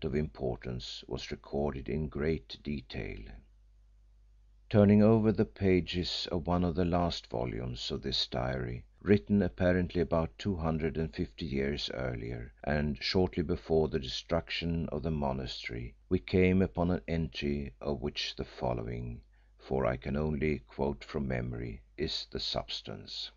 of importance was recorded in great detail. Turning over the pages of one of the last volumes of this diary, written apparently about 250 years earlier and shortly before the destruction of the monastery, we came upon an entry of which the following, for I can only quote from memory, is the substance.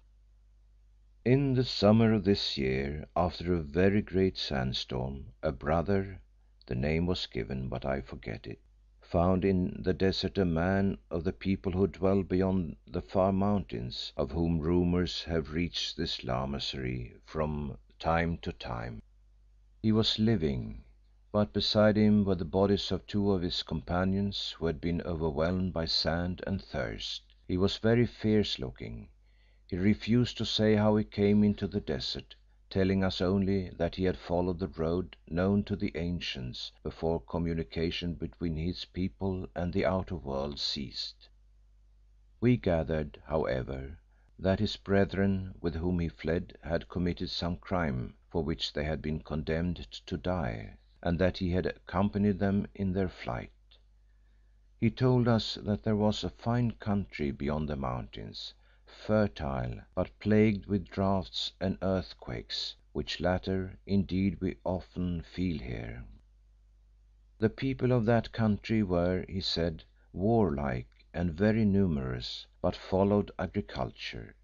In the summer of this year, after a very great sandstorm, a brother, the name was given but I forget it, found in the desert a man of the people who dwell beyond the far mountains, of whom rumours have reached this Lamasery from time to time. He was living, but beside him were the bodies of two of his companions who had been overwhelmed by sand and thirst. He was very fierce looking. He refused to say how he came into the desert, telling us only that he had followed the road known to the ancients before communication between his people and the outer world ceased. We gathered, however, that his brethren with whom he fled had committed some crime for which they had been condemned to die, and that he had accompanied them in their flight. He told us that there was a fine country beyond the mountains, fertile, but plagued with droughts and earthquakes, which latter indeed we often feel here. The people of that country were, he said, warlike and very numerous, but followed agriculture.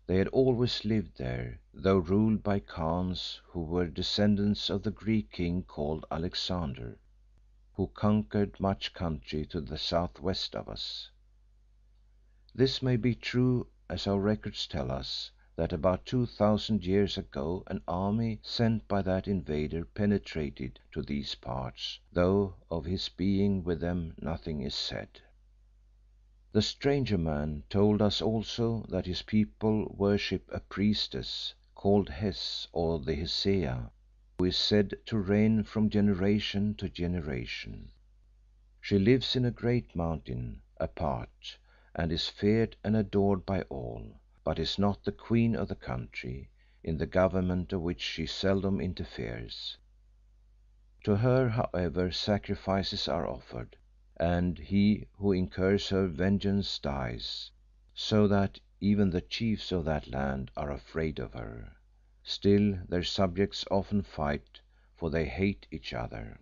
They had always lived there, though ruled by Khans who were descendants of the Greek king called Alexander, who conquered much country to the southwest of us. This may be true as our records tell us that about 2000 years ago an army sent by that invader penetrated to these parts, though of his being with them nothing is said. The stranger man told us also that his people worship a priestess called Hes or the Hesea, who is said to reign from generation to generation. She lives in a great mountain apart, and is feared and adored by all, but is not the queen of the country, in the government of which she seldom interferes. To her, however, sacrifices are offered, and he who incurs her vengeance dies, so that even the chiefs of that land are afraid of her. Still their subjects often fight, for they hate each other.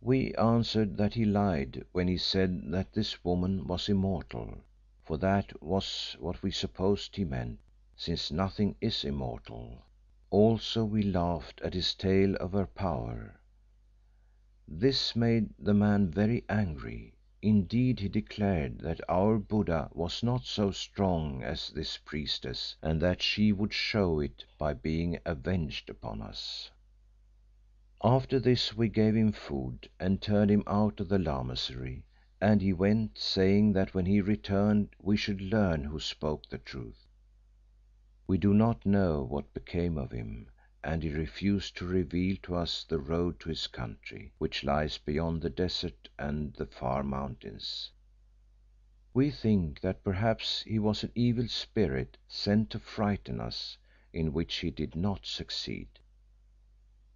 We answered that he lied when he said that this woman was immortal, for that was what we supposed he meant, since nothing is immortal. Also we laughed at his tale of her power. This made the man very angry. Indeed he declared that our Buddha was not so strong as this priestess and that she would show it by being avenged upon us. After this we gave him food and turned him out of the Lamasery, and he went, saying that when he returned we should learn who spoke the truth. We do not know what became of him, and he refused to reveal to us the road to his country, which lies beyond the desert and the far mountains. We think that perhaps he was an evil spirit sent to frighten us, in which he did not succeed.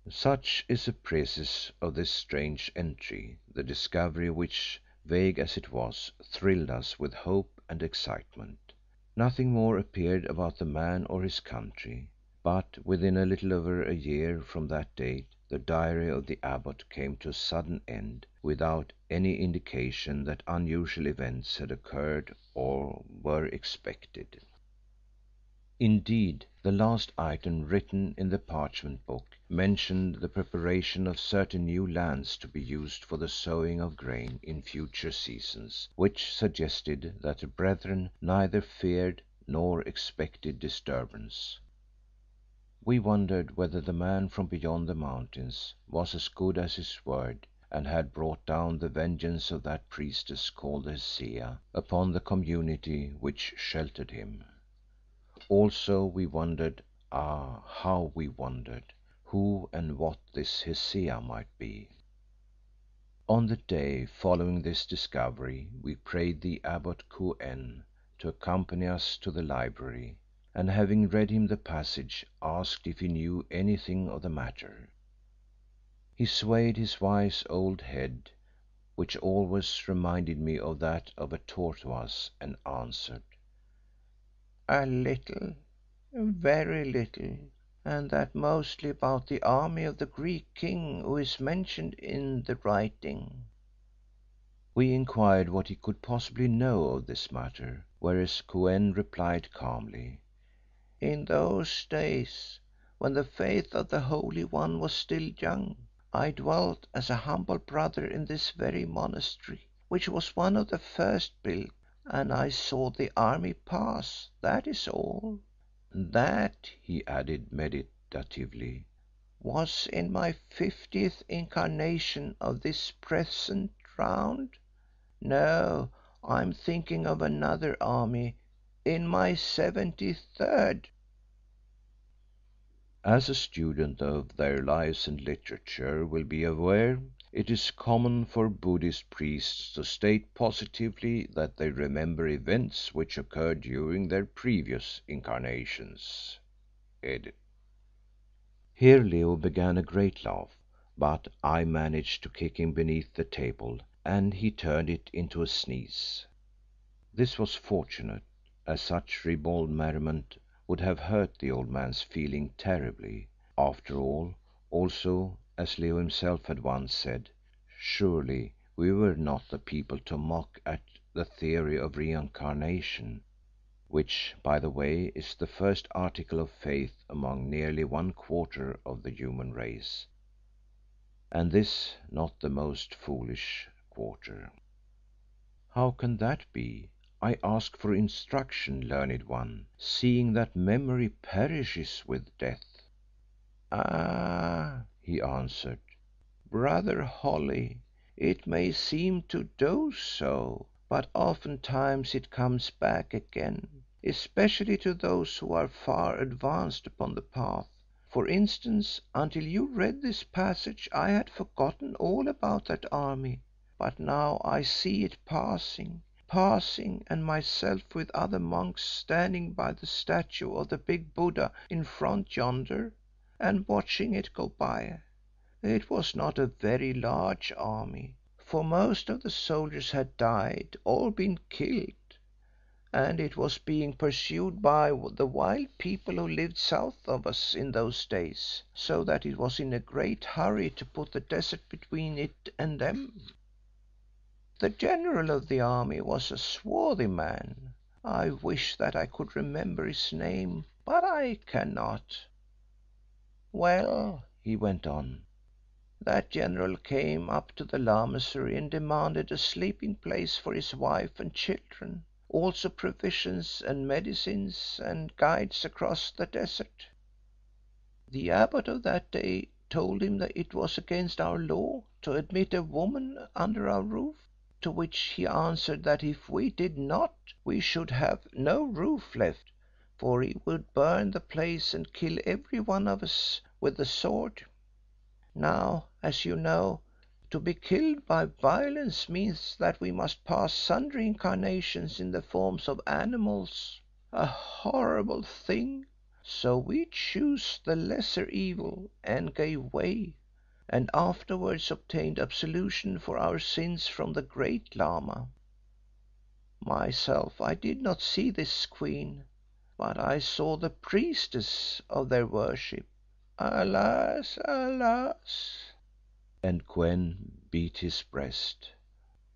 Such is the precis of this strange entry, the discovery of which, vague as it was, thrilled us with hope and excitement. Nothing more appeared about the man or his country, but within a little over a year from that date the diary of the abbot came to a sudden end, without any indication that unusual events had occurred or were expected. Indeed, the last item written in the parchment book mentioned the preparation of certain new lands to be used for the sowing of grain in future seasons, which suggested that the brethren neither feared nor expected disturbance. We wondered whether the man from beyond the mountains was as good as his word and had brought down the vengeance of that priestess called the Hesea upon the community which sheltered him. Also we wondered, ah, how we wondered, who and what this Hesea might be. On the day following this discovery we prayed the Abbot Kou en to accompany us to the library, and having read him the passage, asked if he knew anything of the matter. He swayed his wise old head, which always reminded me of that of a tortoise, and answered, "A little, very little, and that mostly about the army of the Greek king who is mentioned in the writing." We inquired what he could possibly know of this matter, whereas Kou en replied calmly, "In those days, when the faith of the Holy One was still young, I dwelt as a humble brother in this very monastery, which was one of the first built, and I saw the army pass, that is all. That," he added meditatively, "was in my 50th incarnation of this present round. No, I am thinking of another army, in my 73rd." As a student of their lives and literature will be aware, it is common for Buddhist priests to state positively that they remember events which occurred during their previous incarnations. Ed. Here Leo began a great laugh, but I managed to kick him beneath the table and he turned it into a sneeze. This was fortunate, as such ribald merriment would have hurt the old man's feelings terribly. After all, also, as Leo himself had once said, surely we were not the people to mock at the theory of reincarnation, which, by the way, is the first article of faith among nearly 1/4 of the human race, and this not the most foolish quarter. "How can that be? I ask for instruction, learned one, seeing that memory perishes with death." "Ah," he answered, "Brother Holly, it may seem to do so, but oftentimes it comes back again, especially to those who are far advanced upon the path. For instance, until you read this passage I had forgotten all about that army, but now I see it passing and myself with other monks standing by the statue of the big Buddha in front yonder, and watching it go by. It was not a very large army, for most of the soldiers had died or been killed, and it was being pursued by the wild people who lived south of us in those days, so that it was in a great hurry to put the desert between it and them. The general of the army was a swarthy man. I wish that I could remember his name, but I cannot. Well," he went on, "that general came up to the Lamasery and demanded a sleeping place for his wife and children, also provisions and medicines and guides across the desert. The abbot of that day told him that it was against our law to admit a woman under our roof, to which he answered that if we did not we should have no roof left, for he would burn the place and kill every one of us with the sword. Now, as you know, to be killed by violence means that we must pass sundry incarnations in the forms of animals, a horrible thing, so we chose the lesser evil and gave way, and afterwards obtained absolution for our sins from the great Lama. Myself I did not see this queen, but I saw the priestess of their worship. Alas! Alas!" And Kou en beat his breast.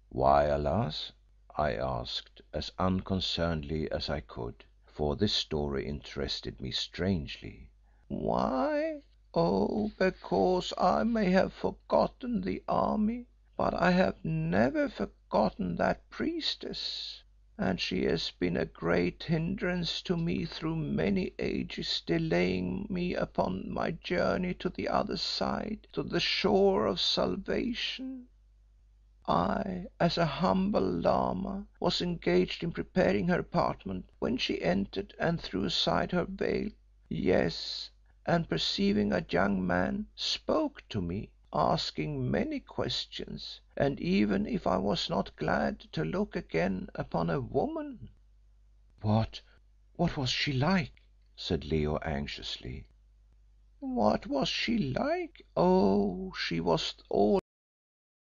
"Why alas?" I asked, as unconcernedly as I could, for this story interested me strangely. "Why? Oh, because I may have forgotten the army, but I have never forgotten that priestess, and she has been a great hindrance to me through many ages, delaying me upon my journey to the other side, to the shore of salvation. I, as a humble Lama, was engaged in preparing her apartment when she entered and threw aside her veil, yes, and perceiving a young man, spoke to me, asking many questions, and even if I was not glad to look again upon a woman." "What was she like?" said Leo anxiously. What was she like? Oh, she was all